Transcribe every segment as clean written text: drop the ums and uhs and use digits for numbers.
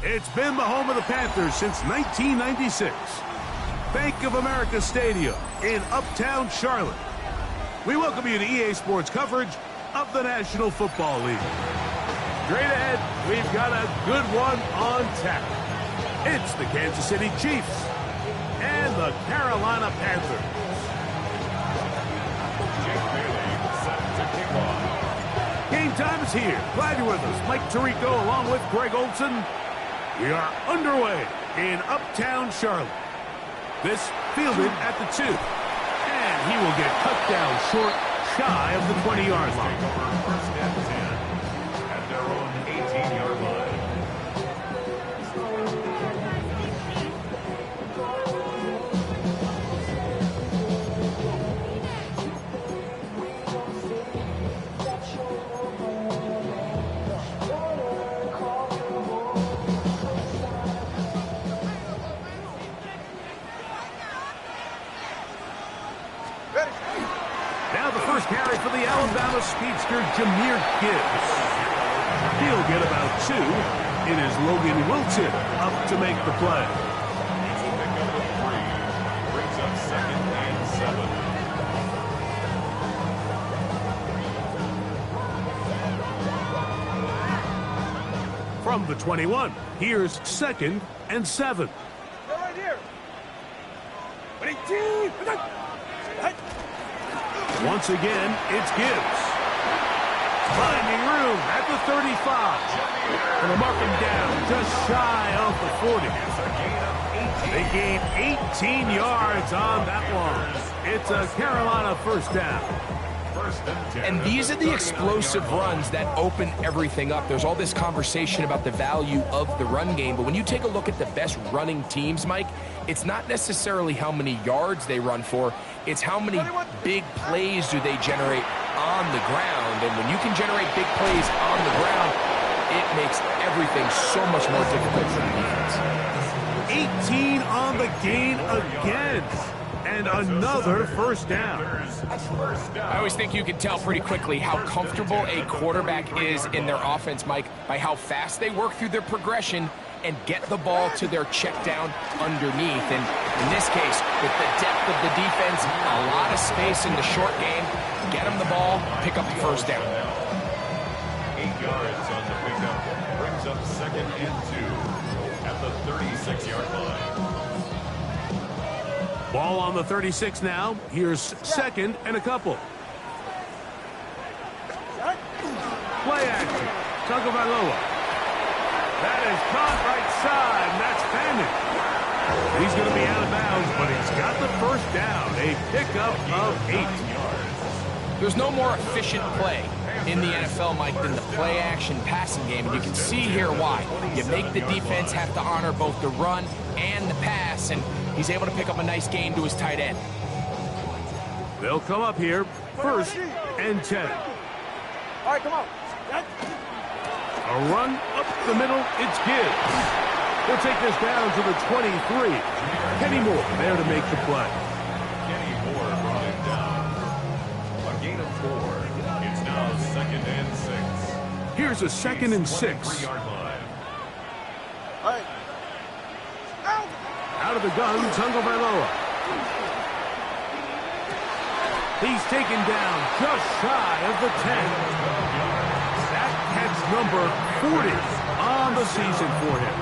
It's been the home of the Panthers since 1996. Bank of America Stadium in Uptown Charlotte. We welcome you to EA Sports coverage of the National Football League. Straight ahead, we've got a good one on tap. It's the Kansas City Chiefs and the Carolina Panthers. Game time is here. Glad you're with us. Mike Tirico along with Greg Olson. We are underway in Uptown Charlotte. This fielded at the 2. And he will get cut down short, shy of the 20-yard line. First and 10 at their own 18-yard line. Now the first carry for the Alabama speedster, Jahmyr Gibbs. He'll get about 2. It is Logan Wilson up to make the play. It's a pickup of 3. Brings up 2nd and 7. From the 21, here's 2nd and 7. Right here. Once again, it's Gibbs. Finding room at the 35. And they'll mark him down just shy of the 40. They gain 18 yards on that one. It's a Carolina first down. And these are the explosive runs that open everything up. There's all this conversation about the value of the run game, but when you take a look at the best running teams, Mike, it's not necessarily how many yards they run for, it's how many big plays do they generate on the ground. And when you can generate big plays on the ground, it makes everything so much more difficult for the defense. 18 on the gain again. And another first down. I always think you can tell pretty quickly how comfortable a quarterback is in their offense, Mike, by how fast they work through their progression and get the ball to their check down underneath. And in this case, with the depth of the defense, a lot of space in the short game, get them the ball, pick up the first down. 8 yards on the pickup. Brings up 2nd and 2 at the 36-yard line. Ball on the 36 now. Here's 2nd and a couple. Play action. Tagovailoa. That is caught right side, and that's Fannin. He's going to be out of bounds, but he's got the first down. A pickup of 8 yards. There's no more efficient play in the NFL, Mike, than the play-action passing game, and you can see here why. You make the defense have to honor both the run and the pass, and he's able to pick up a nice gain to his tight end. They'll come up here, 1st and 10. All right, come on. A run up the middle, it's Gibbs. He'll take this down to the 23. Kenny Moore there to make the play. Kenny Moore brought him down. A gain of 4. It's now 2nd and 6. Here's a 2nd and 6. 3-yard line. All right. Out of the gun, Tagovailoa. He's taken down just shy of the 10. That catch number 40 on the season for him.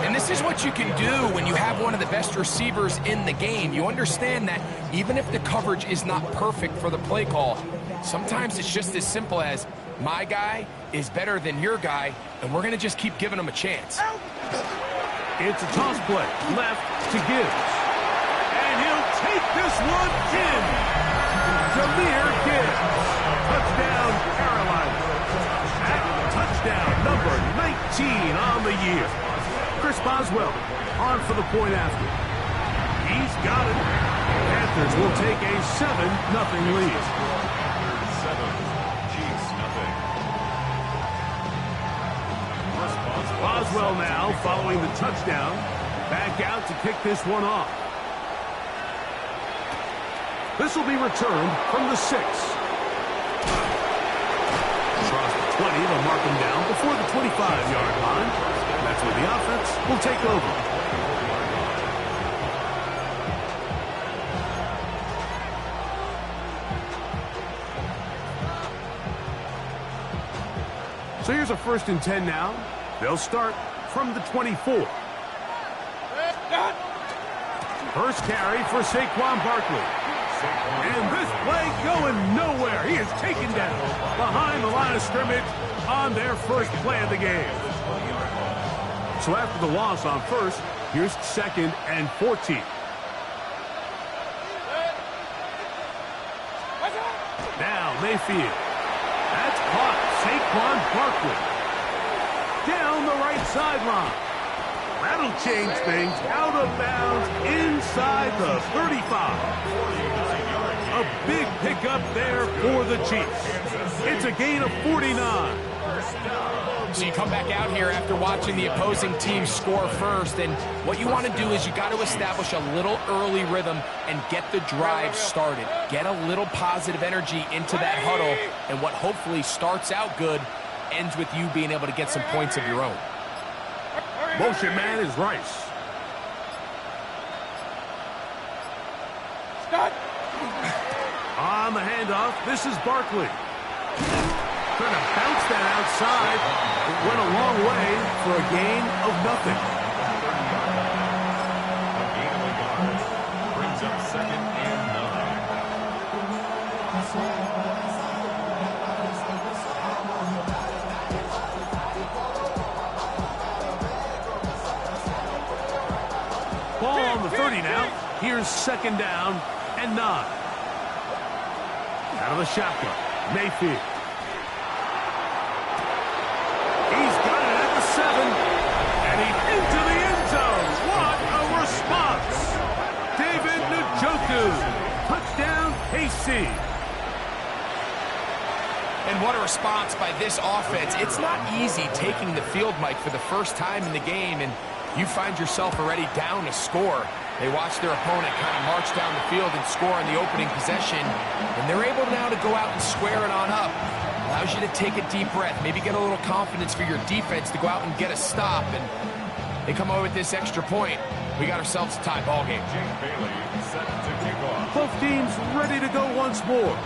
And this is what you can do when you have one of the best receivers in the game. You understand that even if the coverage is not perfect for the play call, sometimes it's just as simple as my guy is better than your guy, and we're going to just keep giving him a chance. It's a toss play left to Gibbs. And he'll take this one in. Jahmyr Gibbs. Touchdown, Carolina. At touchdown number 19 on the year. Chris Boswell on for the point after. He's got it. Panthers will take a 7-0 lead. 7, Chiefs nothing. Boswell now following the touchdown. Back out to kick this one off. This will be returned from the 6. Across the 20, they'll mark him down before the 25-yard line. That's where the offense will take over. So here's a 1st and 10 now. They'll start from the 24. First carry for Saquon Barkley. And this play going nowhere. He is taken down behind the line of scrimmage on their first play of the game. So after the loss on first, here's 2nd and 14. Now Mayfield. That's caught. Saquon Barkley. Down the right sideline. That'll change things. Out of bounds inside the 35. A big pickup there for the Chiefs. It's a gain of 49. So you come back out here after watching the opposing team score first, and what you want to do is you got to establish a little early rhythm and get the drive started. Get a little positive energy into that huddle, and what hopefully starts out good ends with you being able to get some points of your own. Motion man is Rice. On the handoff, this is Barkley. Trying to bounce that outside. It went a long way for a gain of nothing. A gain of a yard. Brings up 2nd and 9. Ball on the 30 now. Here's 2nd down and 9. Out of the shotgun, Mayfield. He's got it at the 7. And he's into the end zone. What a response. David Njoku. Touchdown, KC. And what a response by this offense. It's not easy taking the field, Mike, for the first time in the game, and you find yourself already down a score. They watch their opponent kind of march down the field and score on the opening possession, and they're able now to go out and square it on up. Allows you to take a deep breath, maybe get a little confidence for your defense to go out and get a stop, and they come away with this extra point. We got ourselves a tie ball game. Jake Bailey set to kick off. Both teams ready to go once more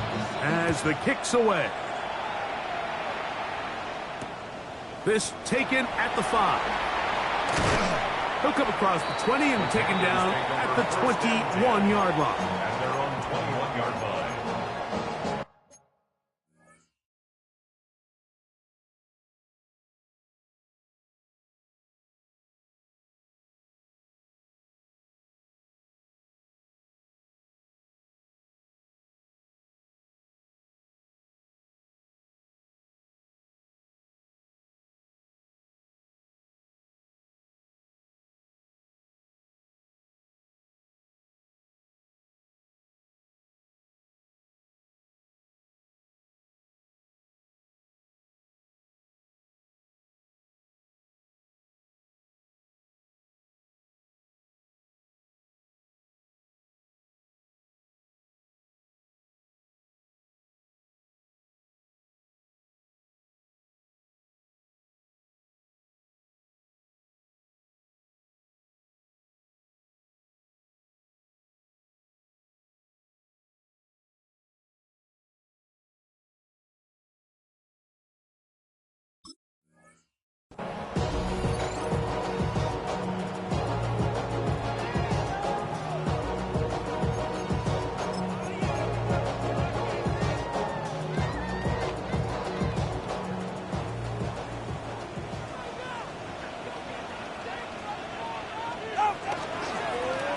as the kick's away. This taken at the 5. He'll come across the 20 and taken down at the 21-yard line. At their own 21-yard line.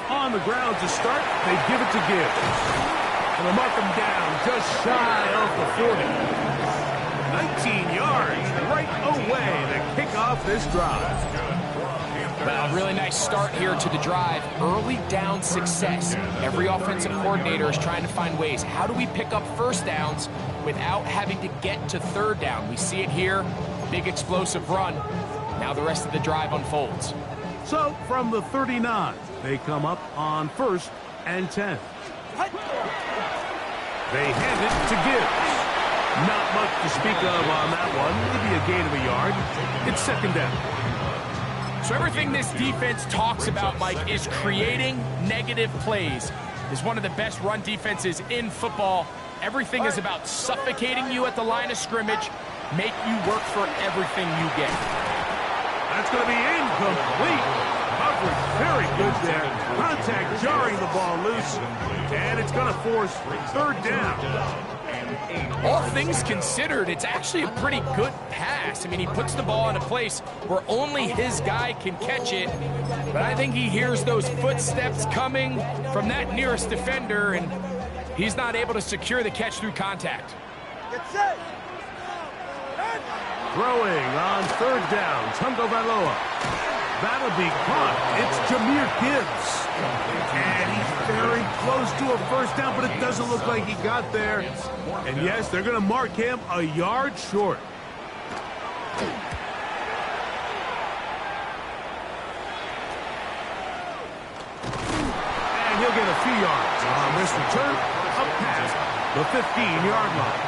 On the ground to start, they give it to Gibbs. And they'll mark him down just shy of the 40. 19 yards right away to kick off this drive. Well, really nice start here to the drive. Early down success. Every offensive coordinator is trying to find ways. How do we pick up first downs without having to get to third down? We see it here. Big explosive run. Now the rest of the drive unfolds. So from the 39, they come up on 1st and 10. They hand it to Gibbs. Not much to speak of on that one. Maybe a gain of a yard. It's 2nd down. So everything this defense talks about, Mike, is creating negative plays. Is one of the best run defenses in football. Everything is about suffocating you at the line of scrimmage, make you work for everything you get. That's going to be incomplete. Coverage very good there. Contact jarring the ball loose, and it's going to force third down. All things considered, it's actually a pretty good pass. I mean, he puts the ball in a place where only his guy can catch it, but I think he hears those footsteps coming from that nearest defender, and he's not able to secure the catch through contact. Get set. Throwing on third down, Tagovailoa. That'll be caught. It's Jahmyr Gibbs. And he's very close to a first down, but it doesn't look like he got there. And yes, they're going to mark him a yard short. And he'll get a few yards on this return up past the 15-yard line.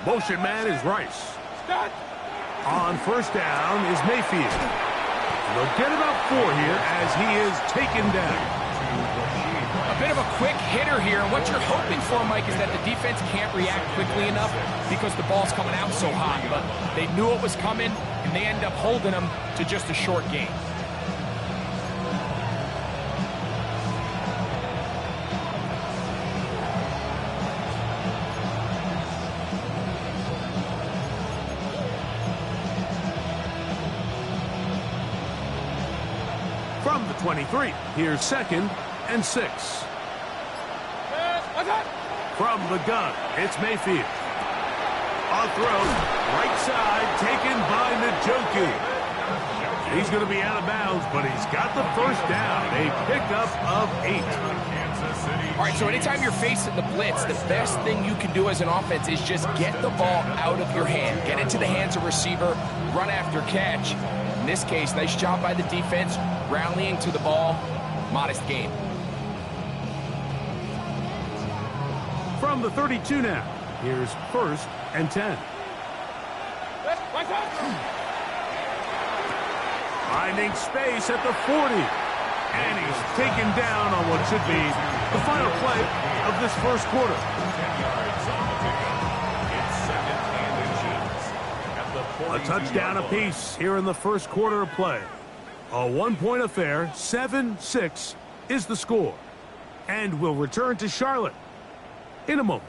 Motion man is Rice. On first down is Mayfield. They'll get about 4 here as he is taken down. A bit of a quick hitter here. What you're hoping for, Mike, is that the defense can't react quickly enough because the ball's coming out so hot. But they knew it was coming, and they end up holding him to just a short gain. From the 23, here's 2nd and 6. From the gun, it's Mayfield. On throw, right side, taken by Njoku. He's going to be out of bounds, but he's got the first down. A pickup of 8. All right, so anytime you're facing the blitz, the best thing you can do as an offense is just get the ball out of your hand. Get into the hands of receiver, run after catch. In this case, nice job by the defense, rallying to the ball, modest gain. From the 32 now, here's 1st and 10. Finding space at the 40. And he's taken down on what should be the final play of this first quarter. 10 yards on the pickup. It's 2nd and inches. At the A touchdown apiece here in the first quarter of play. A one-point affair, 7-6 is the score. And we'll return to Charlotte in a moment.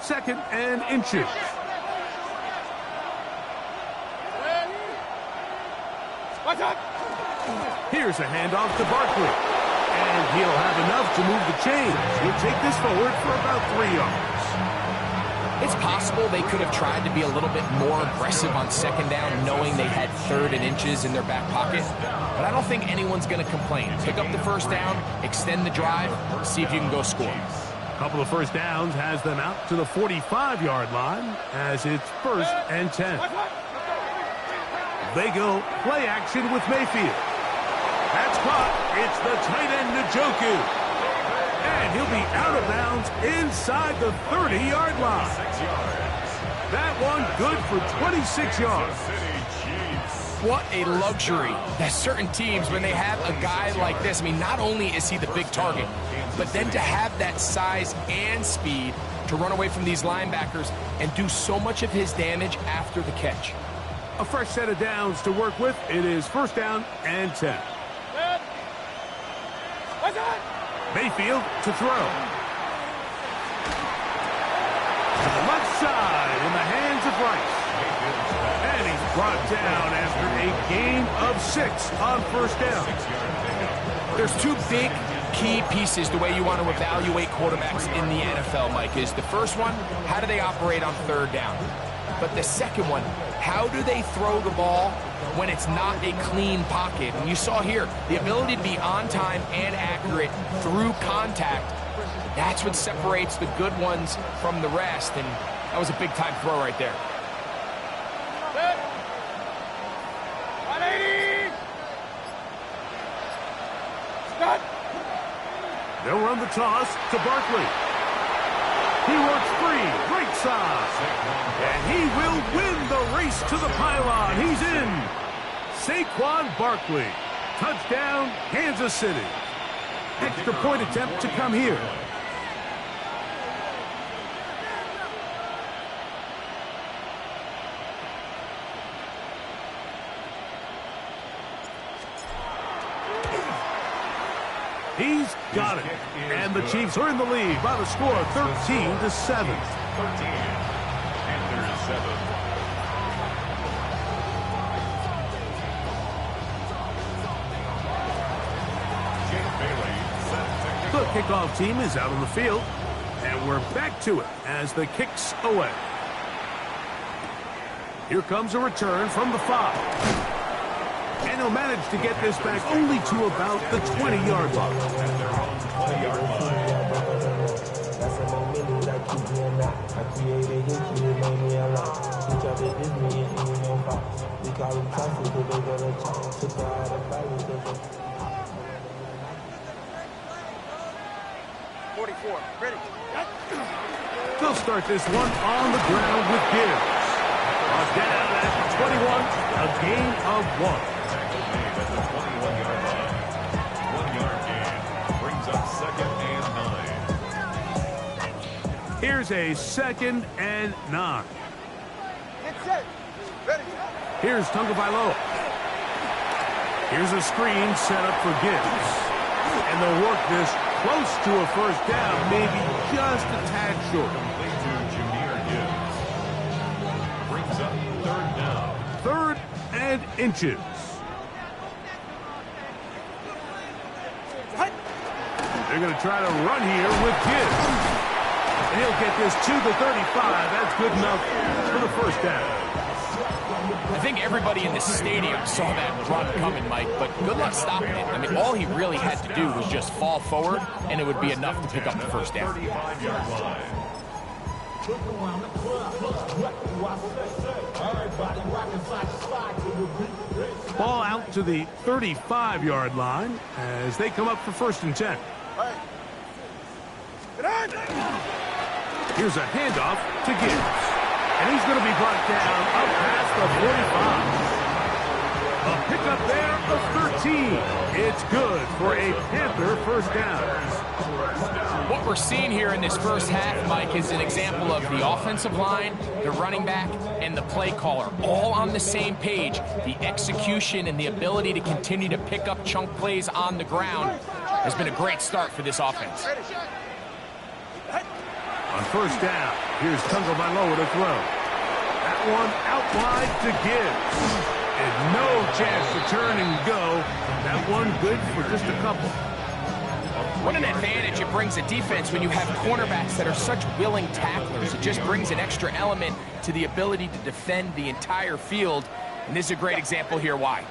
Second and inches. Here's a handoff to Barkley. And he'll have enough to move the chains. He'll take this forward for about 3 yards. It's possible they could have tried to be a little bit more aggressive on second down, knowing they had 3rd and inches in their back pocket. But I don't think anyone's going to complain. Pick up the first down, extend the drive, see if you can go score. A couple of first downs has them out to the 45-yard line as it's 1st and 10. They go play action with Mayfield. That's caught. It's the tight end Njoku. And he'll be out of bounds inside the 30-yard line. 6 yards. That one good for 26 yards. What a luxury that certain teams, when they have a guy like this, I mean, not only is he the big target, but then to have that size and speed to run away from these linebackers and do so much of his damage after the catch. A fresh set of downs to work with. It is 1st down and 10. Mayfield to throw. To the left side in the hands of Rice. And he's brought down after a gain of 6 on first down. There's two big key pieces the way you want to evaluate quarterbacks in the NFL, Mike, is the first one, how do they operate on third down? But the second one, how do they throw the ball when it's not a clean pocket? And you saw here, the ability to be on time and accurate through contact, that's what separates the good ones from the rest, and that was a big-time throw right there. They'll run the toss to Barkley. He works free, right side. And he will win the race to the pylon. He's in. Saquon Barkley. Touchdown, Kansas City. Extra point attempt to come here. He's got it. And the Chiefs are in the lead by the score of 13-7. 13. Panthers 7. Jake Bailey set to kick The off. kickoff team is out on the field. And we're back to it as the kick's away. Here comes a return from the 5. And he'll manage to get this back only to about the 20-yard line. At their own 20-yard line. Ready. They'll start this one on the ground with Gibbs. Brought down at the 21, a gain of 1. Tackle made at the 21-yard line. 1-yard gain brings up 2nd and 9. Here's a 2nd and 9. Get set. Ready. Here's Tagovailoa. Here's a screen set up for Gibbs. And they'll work this close to a first down, maybe just a tad short. Complete to Jahmyr Gibbs. Brings up 3rd down. 3rd and inches. They're going to try to run here with Gibbs. And he'll get this to the 35. That's good enough for the first down. I think everybody in the stadium saw that run coming, Mike, but good luck stopping it. I mean, all he really had to do was just fall forward, and it would be enough to pick up the first down. 35-yard line. Ball out to the 35-yard line as they come up for 1st and 10. Here's a handoff to Gibbs. And he's going to be brought down up past the 45. A pickup there of 13. It's good for a Panther first down. What we're seeing here in this first half, Mike, is an example of the offensive line, the running back, and the play caller all on the same page. The execution and the ability to continue to pick up chunk plays on the ground has been a great start for this offense. On first down, here's Tagovailoa to throw. That one out wide to Gibbs. And no chance to turn and go. That one good for just a couple. What an advantage it brings a defense when you have cornerbacks that are such willing tacklers. It just brings an extra element to the ability to defend the entire field. And this is a great example here why.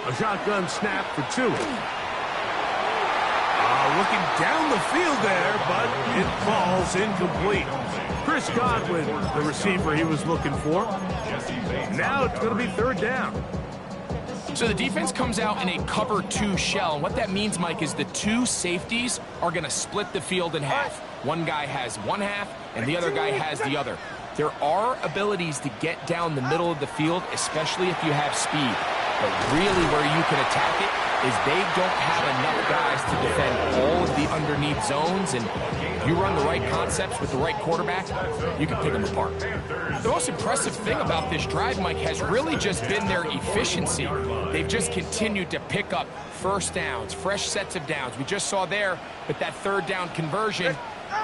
A shotgun snap for 2. Looking down the field there, but it falls incomplete. Chris Godwin, the receiver he was looking for. Now it's going to be 3rd down. So the defense comes out in a cover 2 shell. And what that means, Mike, is the 2 safeties are going to split the field in half. One guy has one half, and the other guy has the other. There are abilities to get down the middle of the field, especially if you have speed. But really where you can attack it is they don't have enough guys to defend all of the underneath zones, and if you run the right concepts with the right quarterback, you can pick them apart. The most impressive thing about this drive, Mike, has really just been their efficiency. They've just continued to pick up first downs, fresh sets of downs. We just saw there with that 3rd down conversion,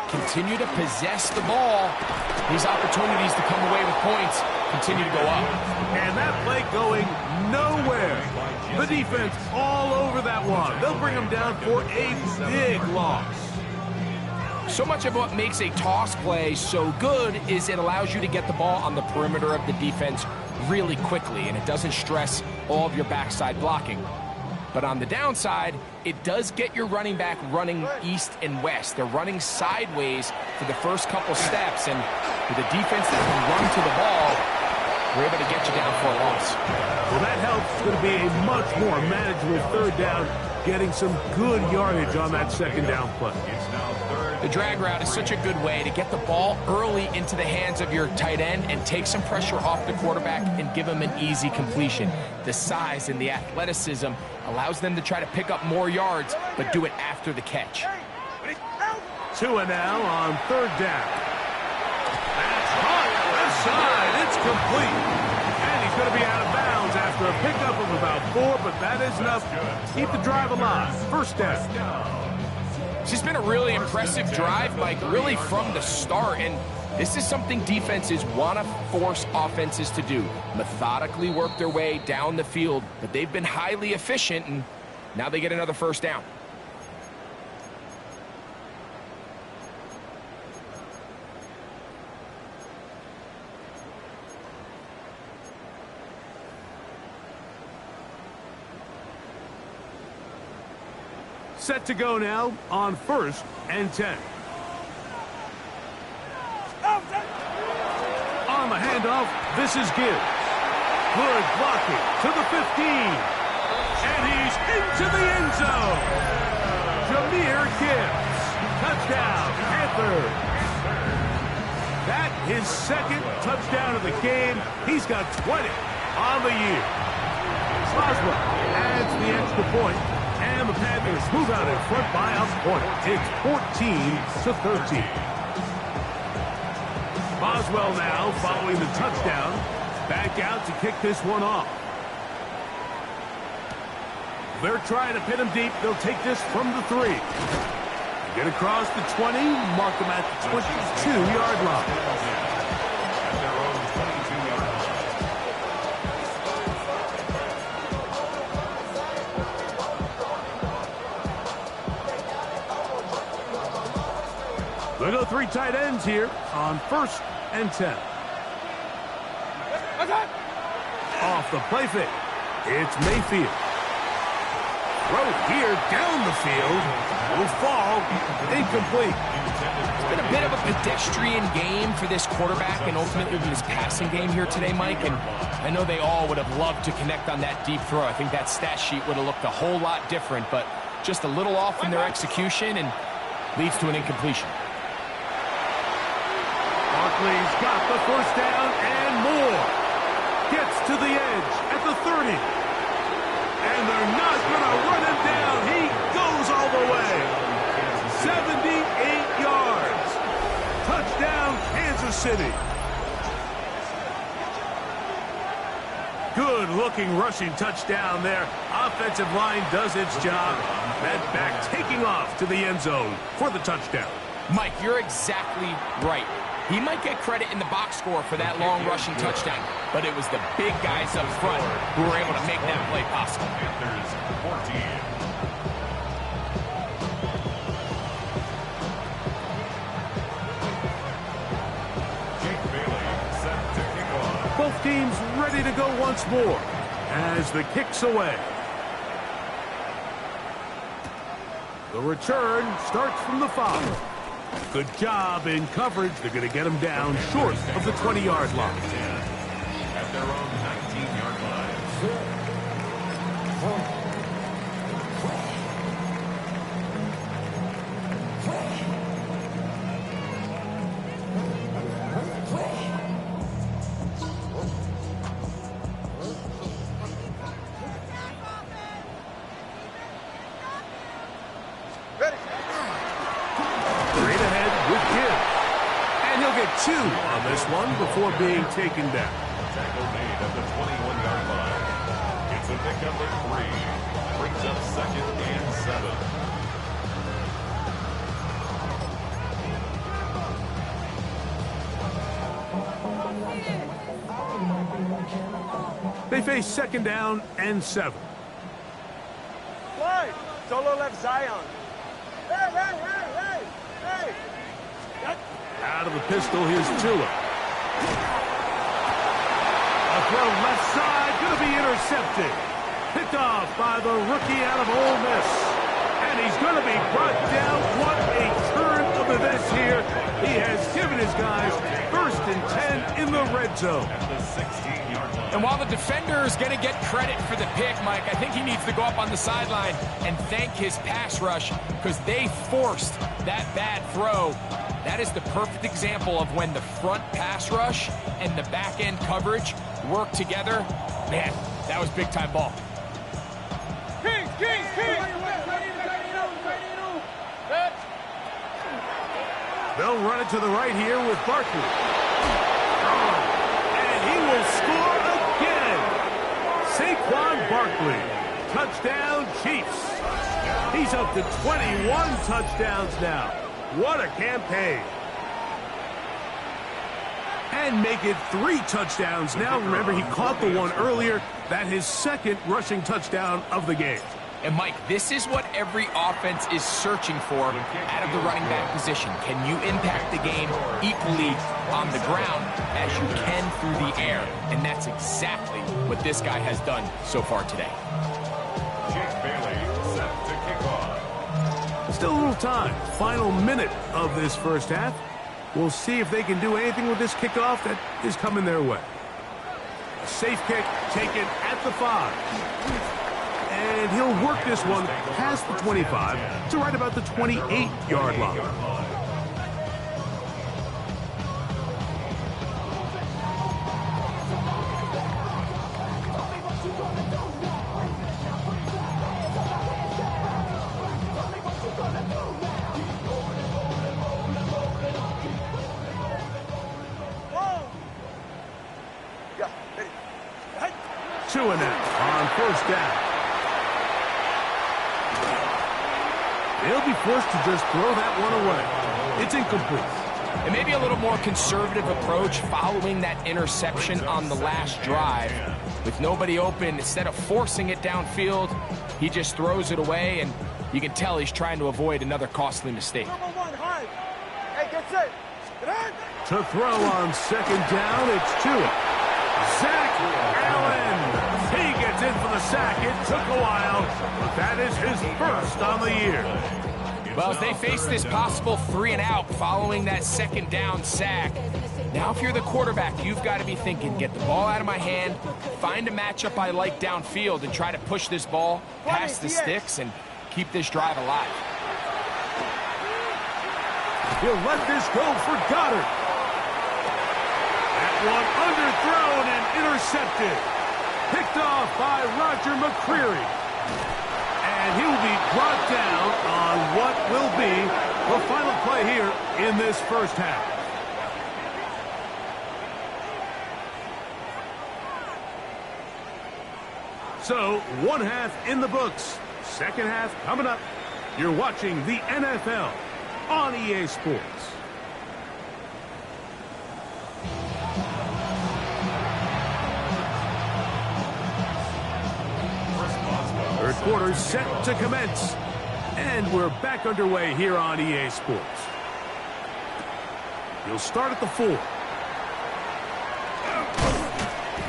continue to possess the ball. These opportunities to come away with points continue to go up. And that play going nowhere. The defense all over that one. They'll bring them down for a big loss. So much of what makes a toss play so good is it allows you to get the ball on the perimeter of the defense really quickly, and it doesn't stress all of your backside blocking. But on the downside, it does get your running back running east and west. They're running sideways for the first couple steps, and with a defense that can run to the ball, we're able to get you down for a loss. Well, that helps. It's going to be a much more manageable third down, getting some good yardage on that second down play. The drag route is such a good way to get the ball early into the hands of your tight end and take some pressure off the quarterback and give him an easy completion. The size and the athleticism allows them to try to pick up more yards, but do it after the catch. Two and now on third down. That's hot. Left side. It's complete. And he's going to be out of bounds after a pickup of about 4, but that is enough to keep the drive alive. First down. It's just been a really impressive drive, Mike, really from the start. And this is something defenses want to force offenses to do. Methodically work their way down the field, but they've been highly efficient, and now they get another first down. Set to go now on 1st and 10. On the handoff, this is Gibbs. Good blocking to the 15. And he's into the end zone. Jahmyr Gibbs. Touchdown, Panthers. That his second touchdown of the game. He's got 20 on the year. Boswell adds the extra point. And the Panthers move out in front by a point. It's 14-13. Boswell now following the touchdown. Back out to kick this one off. They're trying to pin him deep. They'll take this from the 3. Get across the 20. Mark them at the 22-yard line. They'll go 3 tight ends here on 1st and 10. Off the play fake. It's Mayfield. Throw here down the field. Will fall. Incomplete. It's been a bit of a pedestrian game for this quarterback and ultimately this passing game here today, Mike. And I know they all would have loved to connect on that deep throw. I think that stat sheet would have looked a whole lot different, but just a little off in their execution and leads to an incompletion. Barkley's got the first down and more. Gets to the edge at the 30. And they're not going to run him down. He goes all the way. 78 yards. Touchdown, Kansas City. Good-looking rushing touchdown there. Offensive line does its job. That back taking off to the end zone for the touchdown. Mike, you're exactly right. He might get credit in the box score for that long rushing touchdown, but it was the big guys up front who were able to make that play possible. Panthers 14. Jake Bailey set to kick off. Both teams ready to go once more as the kick's away. The return starts from the 5. Good job in coverage. They're going to get him down short of the 20-yard line. At their own 19-yard line. Straight ahead with Gibbs. And he'll get 2 on this one before being taken down. Tackle made at the 21-yard line. It's a pickup of 3. Brings up 2nd and 7. They face second down and 7. Slide. Solo left Zion. Hey, hey, hey, hey, hey. Out of the pistol, here's Tua. A throw left side, going to be intercepted. Picked off by the rookie out of Ole Miss. And he's going to be brought down. What a turn of events here. He has given his guys 1st and 10 in the red zone. At the 16-yard line. And while the defender is going to get credit for the pick, Mike, I think he needs to go up on the sideline and thank his pass rush because they forced that bad throw. That is the perfect example of when the front pass rush and the back end coverage work together. Man, that was big time ball. King, king, king. They'll run it to the right here with Barkley. And he will score again. Saquon Barkley. Touchdown, Chiefs. He's up to 21 touchdowns now. What a campaign. And make it 3 touchdowns now. Remember, he caught the one earlier. That his 2nd rushing touchdown of the game. And, Mike, this is what every offense is searching for out of the running back position. Can you impact the game equally on the ground as you can through the air? And that's exactly what this guy has done so far today. Jake Bailey set to kick off. Still a little time. Final minute of this first half. We'll see if they can do anything with this kickoff that is coming their way. A safe kick taken at the 5. And he'll work this one past the 25 to right about the 28-yard line. Yeah, ready. Hey. Tua now on 1st down. They'll be forced to just throw that one away. It's incomplete. And maybe a little more conservative approach following that interception on the last drive. With nobody open, instead of forcing it downfield, he just throws it away, and you can tell he's trying to avoid another costly mistake. Number 1, high. Hey, get set. Get on. To throw on 2nd down, it's Tua. Zach Allen. He gets in for the sack. It took a while, but that is his 1st on the year. Well, as they face this possible 3-and-out following that 2nd down sack, now if you're the quarterback, you've got to be thinking, get the ball out of my hand, find a matchup I like downfield, and try to push this ball past the sticks and keep this drive alive. He'll let this go for Goddard. That one underthrown and intercepted. Picked off by Roger McCreary. And he'll be brought down on what will be the final play here in this first half. So, 1 half in the books. 2nd half coming up. You're watching the NFL on EA Sports. Third quarter set to commence. And we're back underway here on EA Sports. He'll start at the 4.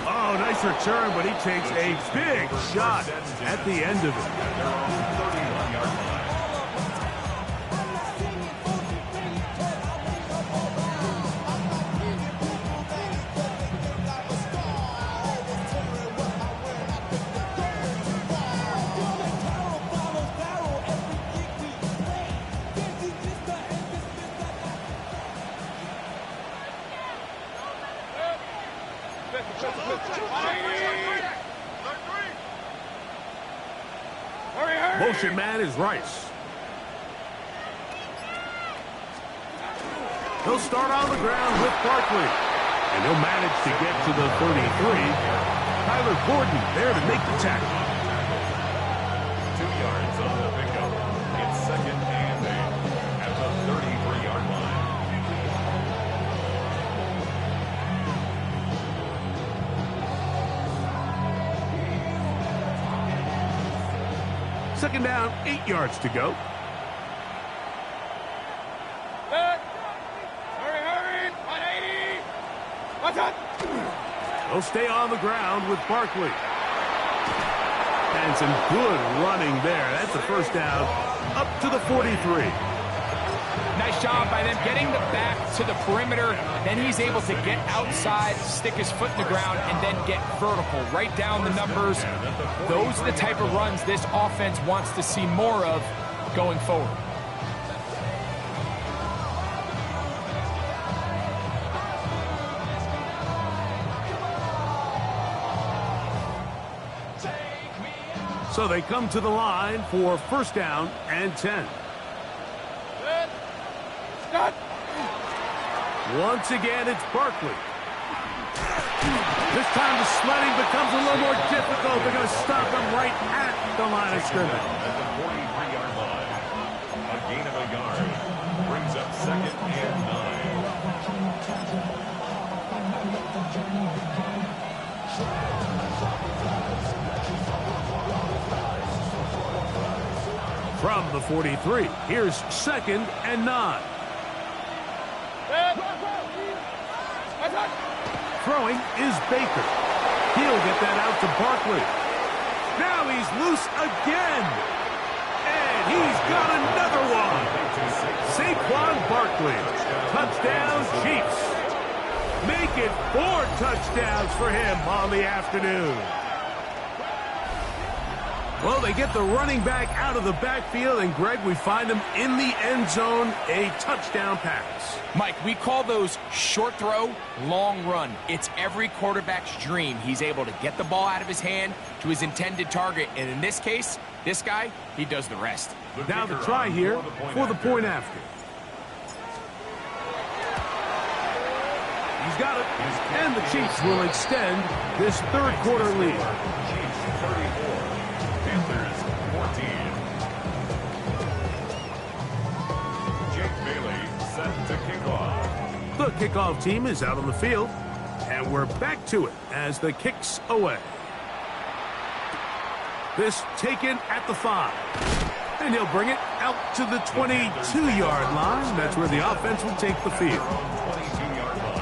Oh, nice return, but he takes a big shot at the end of it. Motion man is Rice. He'll start on the ground with Barkley. And he'll manage to get to the 33. Tyler Gordon there to make the tackle. 2 yards on the pickup. It's 2nd and 8 at the 33-yard line. Second down, 8 yards to go. Hurry, 180. What's up? They'll stay on the ground with Barkley. And some good running there. That's a first down up to the 43. Nice job by them getting the back to the perimeter. Then he's able to get outside, stick his foot in the ground, and then get vertical. Right down the numbers. Those are the type of runs this offense wants to see more of going forward. So they come to the line for first down and 10. Once again, it's Barkley. This time the sledding becomes a little more difficult. They're going to stop him right at the line of scrimmage. At the 43-yard line. A gain of a yard. Brings up second and 9. From the 43, here's second and 9. Throwing is Baker. He'll get that out to Barkley. Now he's loose again. And he's got another one. Saquon Barkley. Touchdown, Chiefs. Make it 4 touchdowns for him on the afternoon. Well, they get the running back out of the backfield, and Greg, we find him in the end zone, a touchdown pass. Mike, we call those short throw, long run. It's every quarterback's dream. He's able to get the ball out of his hand to his intended target, and in this case, this guy, he does the rest. Now the try here for the point after. He's got it, and the Chiefs will extend this third quarter lead. Chiefs 34. Panthers 14. Jake Bailey set to kick off. The kickoff team is out on the field, and we're back to it as the kick's away. This taken at the 5. And he'll bring it out to the 22-yard line. That's where the offense will take the field. 22-yard line.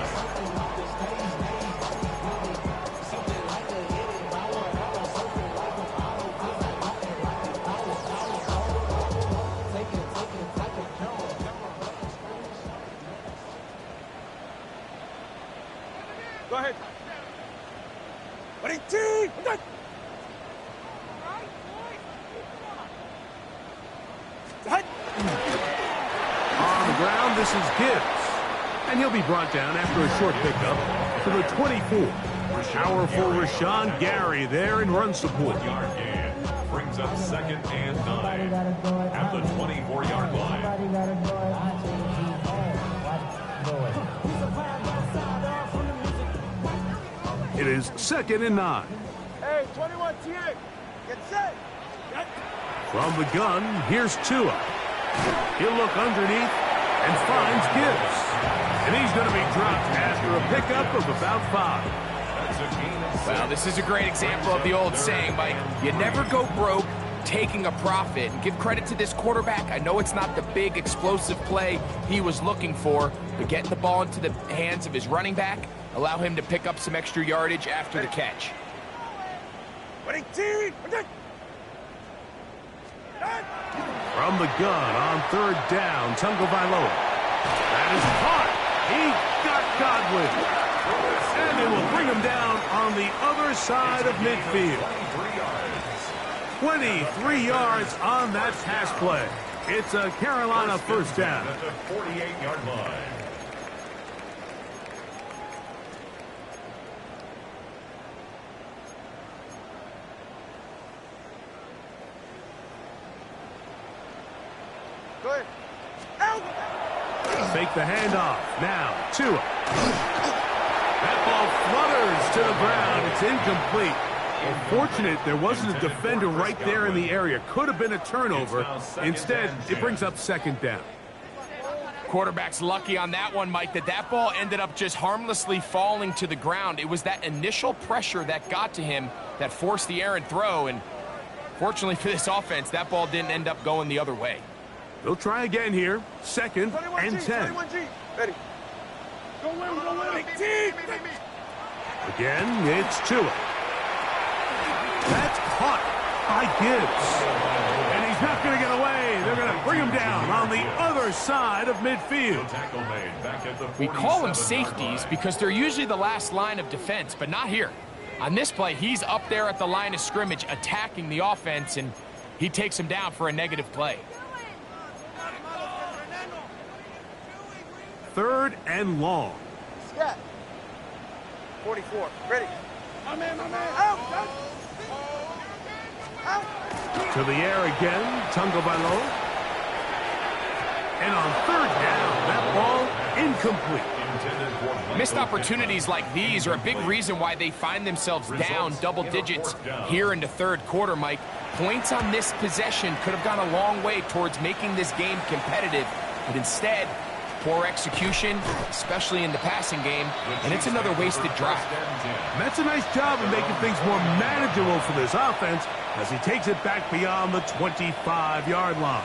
Go ahead. 22. On the ground, this is Gibbs. And he'll be brought down after a short pickup to the 24. Powerful Rashawn Gary there in run support. Yard gain. Brings up second and 9 at the 24-yard line. It is second and 9. Hey, 21 TA. Get set. From the gun, here's Tua. He'll look underneath and finds Gibbs. And he's going to be dropped after a pickup of about 5. That's a gain of 6. Well, this is a great example of the old saying, Mike, you never go broke taking a profit. And give credit to this quarterback. I know it's not the big explosive play he was looking for, but getting the ball into the hands of his running back, allow him to pick up some extra yardage after the catch. 22. From the gun on third down, Tunga Vailoa. That is caught. He got Godwin. And they will bring him down on the other side of midfield. 23 yards on that pass play. It's a Carolina first down. At the 48-yard line. Go ahead. Out. Fake the handoff. Now, Tua. That ball flutters to the ground. It's incomplete. Unfortunate there wasn't a defender right there in the area. Could have been a turnover. Instead, it brings up second down. Quarterback's lucky on that one, Mike, that ball ended up just harmlessly falling to the ground. It was that initial pressure that got to him that forced the errant throw, and Fortunately for this offense, that ball didn't end up going the other way. They'll try again here. 2nd and 10. 21G. Ready. Go win. Again, it's Tua. That's caught by Gibbs. And he's not going to get away. They're going to bring him down on the other side of midfield. Tackle made back at the We call them 47-yard safeties line. because they're usually the last line of defense, but not here. On this play, he's up there at the line of scrimmage attacking the offense, and he takes him down for a negative play. 3rd and long. Scat. 44. Ready. My man. Out. To the air again, Tagovailoa. And on 3rd down, that ball incomplete. Missed opportunities like these are a big reason why they find themselves down double digits here in the 3rd quarter, Mike. Points on this possession could have gone a long way towards making this game competitive, but instead, poor execution, especially in the passing game, and it's another wasted drive. That's a nice job of making things more manageable for this offense as he takes it back beyond the 25-yard line.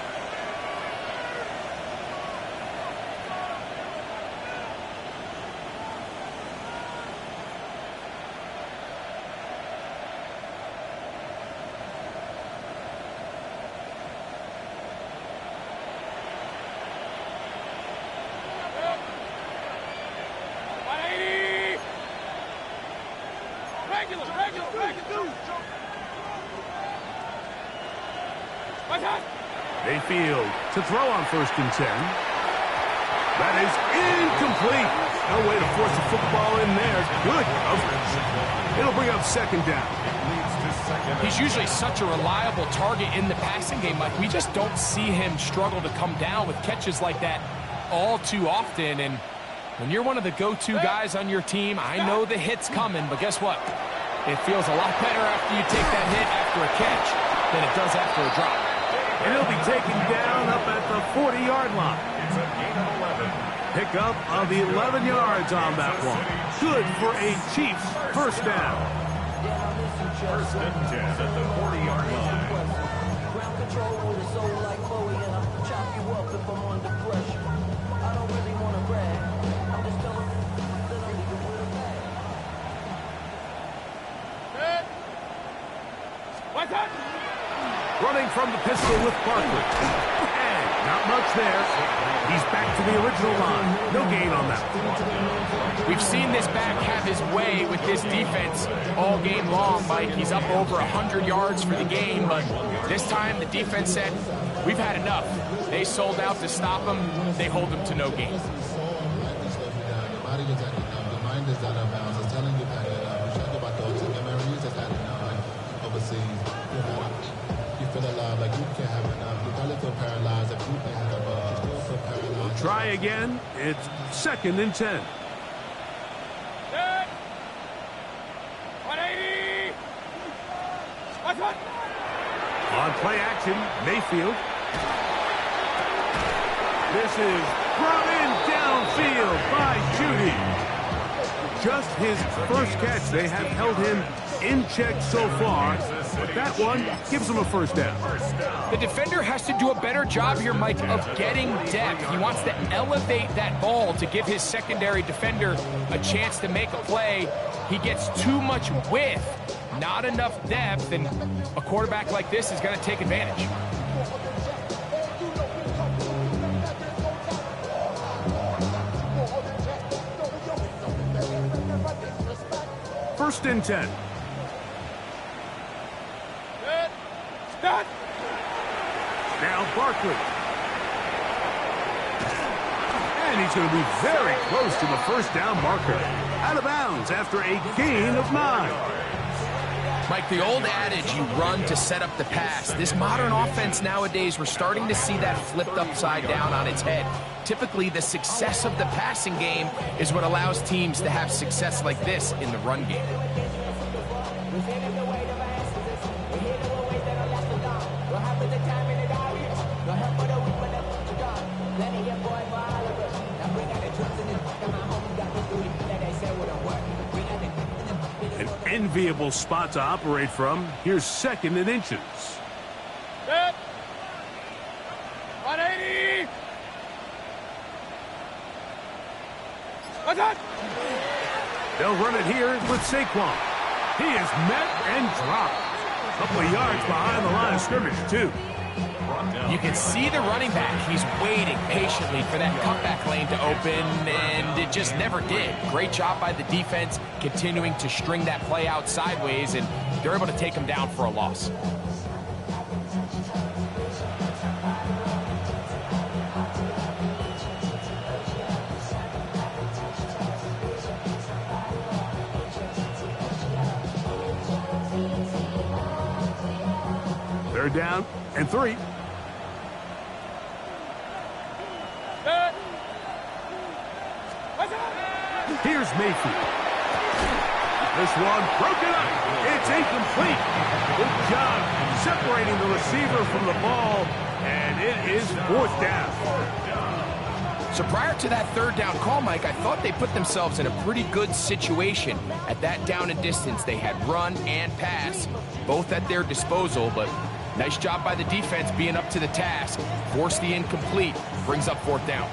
Mayfield to throw on 1st and 10. That is incomplete. No way to force the football in there. Good coverage. It'll bring up 2nd down. He's usually such a reliable target in the passing game, Mike. We just don't see him struggle to come down with catches like that all too often. And when you're one of the go-to guys on your team, I know the hit's coming, but guess what? It feels a lot better after you take that hit after a catch than it does after a drop. And he'll be taken down up at the 40-yard line. It's a gain of 11. Pickup of 11 yards on that one. Good for a Chiefs 1st down. 1st and 10 at the 40-yard line. Ground control with a soul like Bowie, and I'll chop you up if I'm under pressure. I don't really want to brag. I'm just telling you that I'm leaving with a bag. What's that? Running from the pistol with Barkley. And not much there. He's back to the original line. No gain on that. We've seen this back have his way with this defense all game long, Mike. He's up over 100 yards for the game, but this time the defense said, we've had enough. They sold out to stop him. They hold him to no gain. Your body is at your mind is out of bounds. It's telling you that you check about those and your memories is at overseas. You feel alive like you can't have enough. You probably feel paralyzed if you think have you still feel paralyzed. Try again. It's 2nd and 10. 180. What? On play action, Mayfield. This is brought in downfield by Judy. Just his 1st catch. They have held him in check so far, but that one gives him a 1st down. The defender has to do a better job here, Mike, of getting depth. He wants to elevate that ball to give his secondary defender a chance to make a play. He gets too much width, not enough depth, and a quarterback like this is going to take advantage. First and 10. Start. Now Barkley. And he's going to be very close to the 1st down marker. Out of bounds after a gain of 9. Mike, the old adage, you run to set up the pass. This modern offense nowadays, we're starting to see that flipped upside down on its head. Typically, the success of the passing game is what allows teams to have success like this in the run game. An enviable spot to operate from. Here's 2nd and inches. Set. 180. What's up? They'll run it here with Saquon. He is met and dropped. A couple of yards behind the line of scrimmage, too. You can see the running back. He's waiting patiently for that cutback lane to open, and it just never did. Great job by the defense continuing to string that play out sideways, and they're able to take him down for a loss. They're down and 3. Here's Mayfield. This one broken up. It's incomplete. Good job separating the receiver from the ball, and it is 4th down. So prior to that 3rd down call, Mike, I thought they put themselves in a pretty good situation. At that down and distance, they had run and pass, both at their disposal, but nice job by the defense being up to the task. Forced the incomplete, brings up 4th down.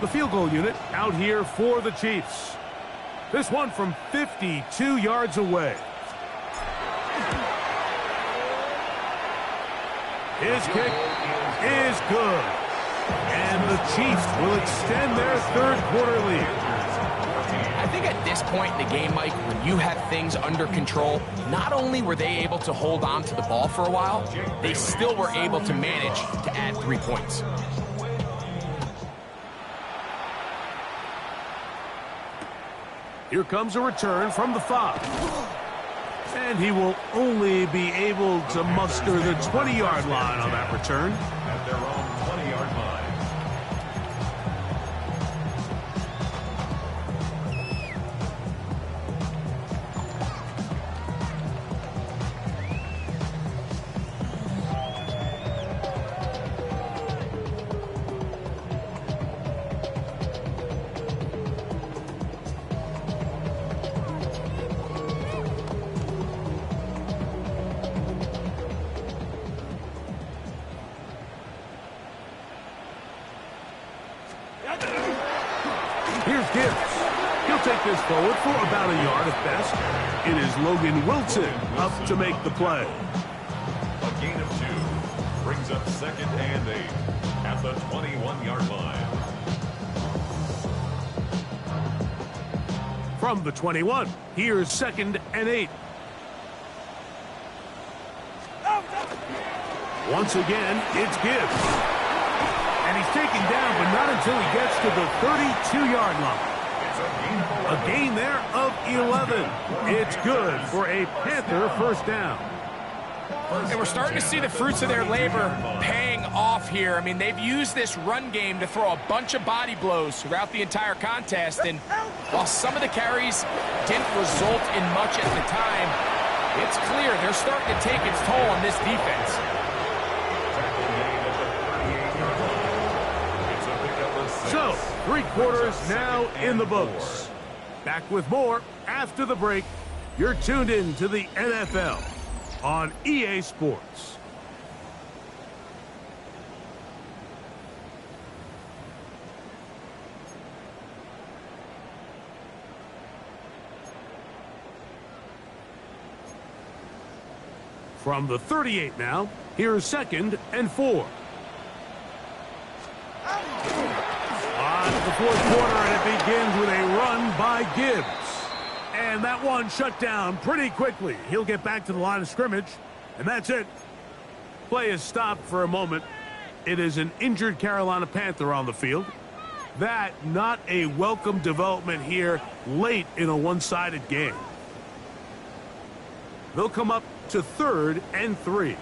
The field goal unit out here for the Chiefs. This one from 52 yards away. His kick is good. And the Chiefs will extend their 3rd quarter lead. I think at this point in the game, Mike, when you have things under control, not only were they able to hold on to the ball for a while, they still were able to manage to add 3 points. Here comes a return from the 5. And he will only be able to muster the 20-yard line on that return. At their own 20-yard line. Here's Gibbs. He'll take this forward for about a yard at best. It is Logan Wilson up to make the play. A gain of 2 brings up 2nd and 8 at the 21-yard line. From the 21, here's 2nd and 8. Once again, it's Gibbs. And he's taken down, but not until he gets to the 32-yard line. A gain there of 11. It's good for a Panther 1st down. And we're starting to see the fruits of their labor paying off here. I mean, they've used this run game to throw a bunch of body blows throughout the entire contest. And while some of the carries didn't result in much at the time, it's clear they're starting to take its toll on this defense. So, 3 quarters now in the books. Back with more after the break. You're tuned in to the NFL on EA Sports. From the 38 now, here's 2nd and 4. On to the 4th quarter, and it begins with a run by Gibbs. And that one shut down pretty quickly. He'll get back to the line of scrimmage, and that's it. Play is stopped for a moment. It is an injured Carolina Panther on the field. That not a welcome development here late in a one-sided game. They'll come up to 3rd and 3.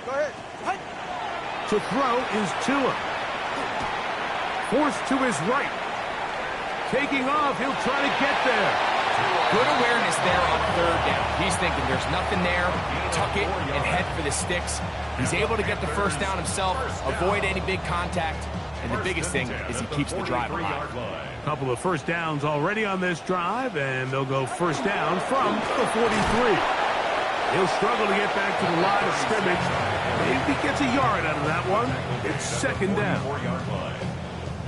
Go ahead. To throw is Tua. Forced to his right. Taking off, he'll try to get there. Good awareness there on 3rd down. He's thinking there's nothing there. Tuck it and head for the sticks. He's able to get the 1st down himself, avoid any big contact, And the biggest thing is he keeps the drive alive. Couple of first downs already on this drive, and they'll go first down from the 43. He'll struggle to get back to the line of scrimmage. Maybe gets a yard out of that one. It's second down. 4-yard line.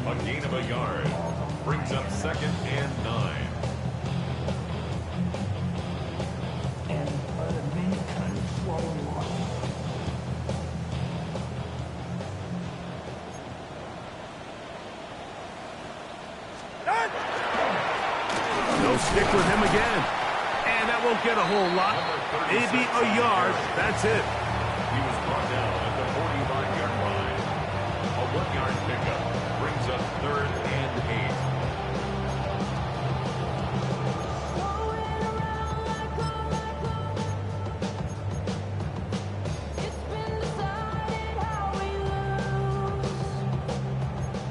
A gain of a yard brings up 2nd and 9. They'll stick with him again. And that won't get a whole lot. Maybe a yard. That's it. He was brought down at the 45-yard line. A 1-yard pickup brings up 3rd and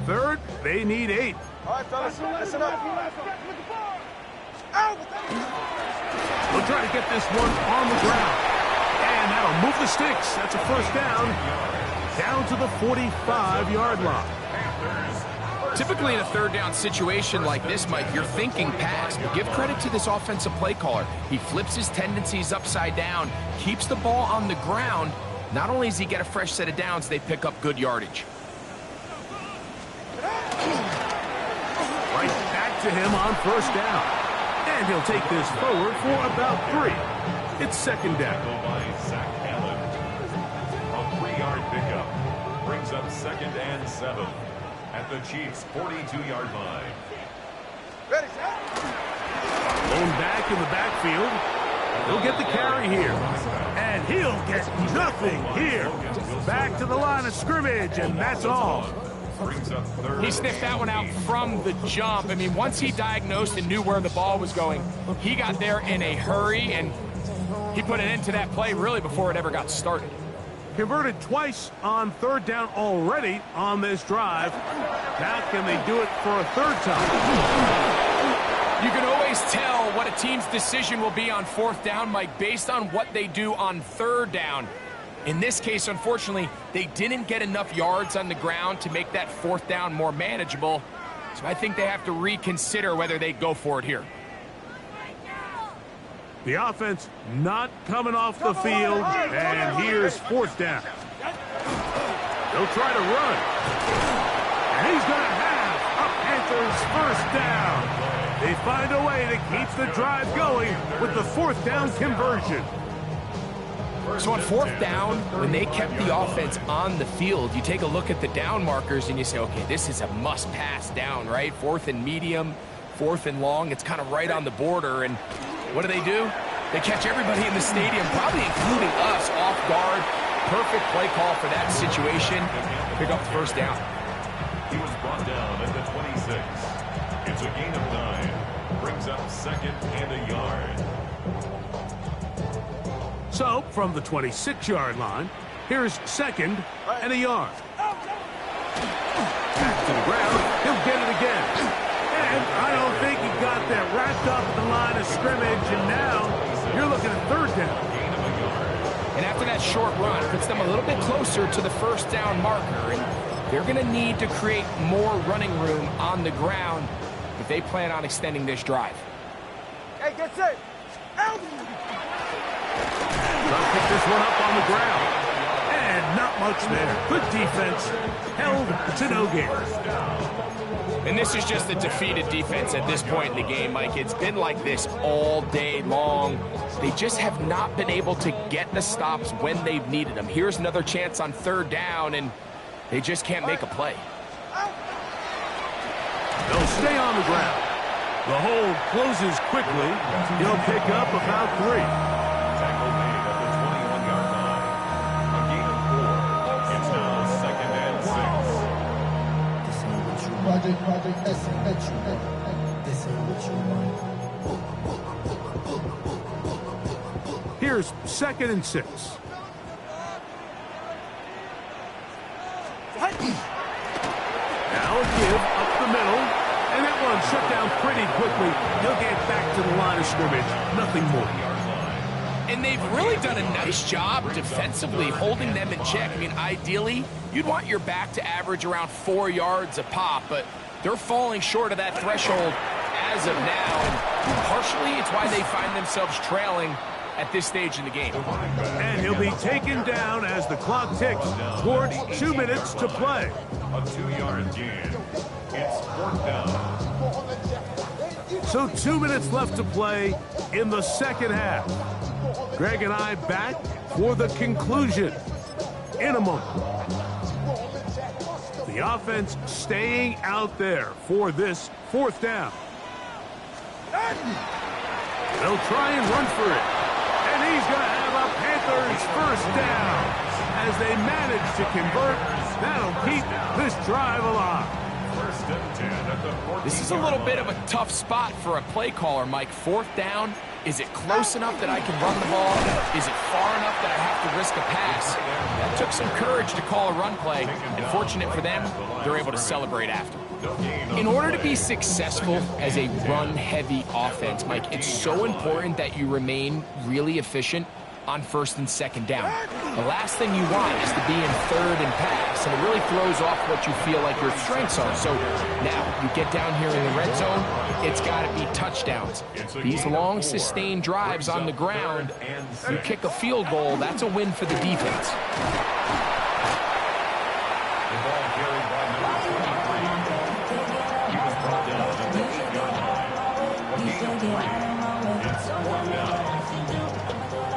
8. Third, they need 8. All right, fellas, listen up. We'll try to get this one on the ground. And that'll move the sticks. That's a first down. Down to the 45-yard line. Typically in a third down situation like this, Mike, you're thinking pass. But give credit to this offensive play caller. He flips his tendencies upside down, keeps the ball on the ground. Not only does he get a fresh set of downs, they pick up good yardage. Right back to him on first down. And he'll take this forward for about 3. It's second down. By Zach Allen. A 3-yard pickup brings up 2nd and 7 at the Chiefs' 42-yard line. Ready, set. Lone back in the backfield. He'll get the carry here. And he'll get nothing here. Back to the line of scrimmage, and that's all. Brings up 3rd. He sniffed that one out from the jump. I mean, once he diagnosed and knew where the ball was going, he got there in a hurry, and he put an end to that play really before it ever got started. Converted twice on third down already on this drive. Now can they do it for a third time? You can always tell what a team's decision will be on fourth down, Mike, based on what they do on third down. In this case, unfortunately, they didn't get enough yards on the ground to make that fourth down more manageable. So I think they have to reconsider whether they go for it here. The offense not coming off the field, and here's fourth down. They'll try to run. And he's going to have a Panthers first down. They find a way to keep the drive going with the fourth down conversion. So on fourth down, when they kept the offense on the field, you take a look at the down markers and you say, okay, this is a must-pass down, right? 4th and medium, 4th and long. It's kind of right on the border. And what do? They catch everybody in the stadium, probably including us, off guard. Perfect play call for that situation. Pick up the first down. He was brought down at the 26. It's a gain of 9. Brings up 2nd and a yard. So, from the 26-yard line, here's 2nd and a yard. Back to the ground. He'll get it again. And I don't think he got that wrapped up at the line of scrimmage, and now you're looking at third down. Gain of a yard. And after that short run, puts them a little bit closer to the first down marker. And they're going to need to create more running room on the ground if they plan on extending this drive. Hey, get set. Out. Trying to pick this one up on the ground. And not much there. Good defense. Held to no gain. And this is just a defeated defense at this point in the game, Mike. It's been like this all day long. They just have not been able to get the stops when they've needed them. Here's another chance on third down, and they just can't make a play. They'll stay on the ground. The hold closes quickly. He'll pick up about 3. Tackle made at the 21-yard line. A gain of 4. It's now 2nd and 6. Project S. This ain't what you want. Here's 2nd and 6. Now a give up the middle. And that one shut down pretty quickly. He'll get back to the line of scrimmage. Nothing more. And they've really done a nice job defensively holding them in check. I mean, ideally, You'd want your back to average around 4 yards a pop, but they're falling short of that threshold as of now, and partially it's why they find themselves trailing at this stage in the game. And he'll be taken down as the clock ticks towards 2 minutes to play. A 2-yard gain. It's 4th down. So 2 minutes left to play in the second half. Greg and I back for the conclusion in a moment. The offense staying out there for this 4th down. They'll try and run for it. And he's going to have a Panthers first down. As they manage to convert, that'll keep this drive alive. First and 10 at the 14. This is a little bit of a tough spot for a play caller, Mike. 4th down. Is it close enough that I can run the ball? Is it far enough that I have to risk a pass? That took some courage to call a run play, and fortunate for them, they're able to celebrate after. In order to be successful as a run-heavy offense, Mike, it's so important that you remain really efficient on 1st and 2nd down. The last thing you want is to be in 3rd and pass, and it really throws off what you feel like your strengths are. So now you get down here in the red zone, it's got to be touchdowns. These long, sustained drives on the ground, you kick a field goal, that's a win for the defense. The ball carried by number 23. He was brought down at the 8-yard line. It's 4th down.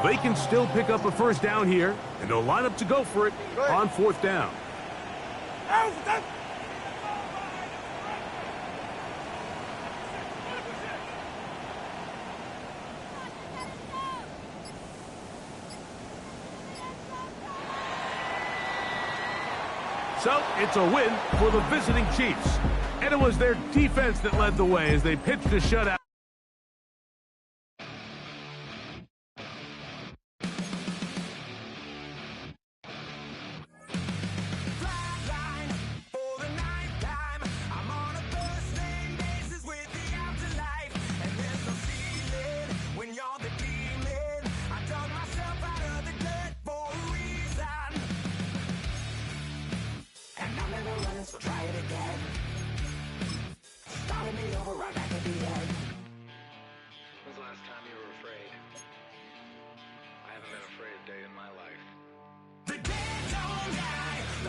They can still pick up a first down here, and they'll line up to go for it on 4th down. So it's a win for the visiting Chiefs. And it was their defense that led the way as they pitched a shutout. So try it again. Started me over right back at the end. When's the last time you were afraid? I haven't been afraid a day in my life. The dead don't die.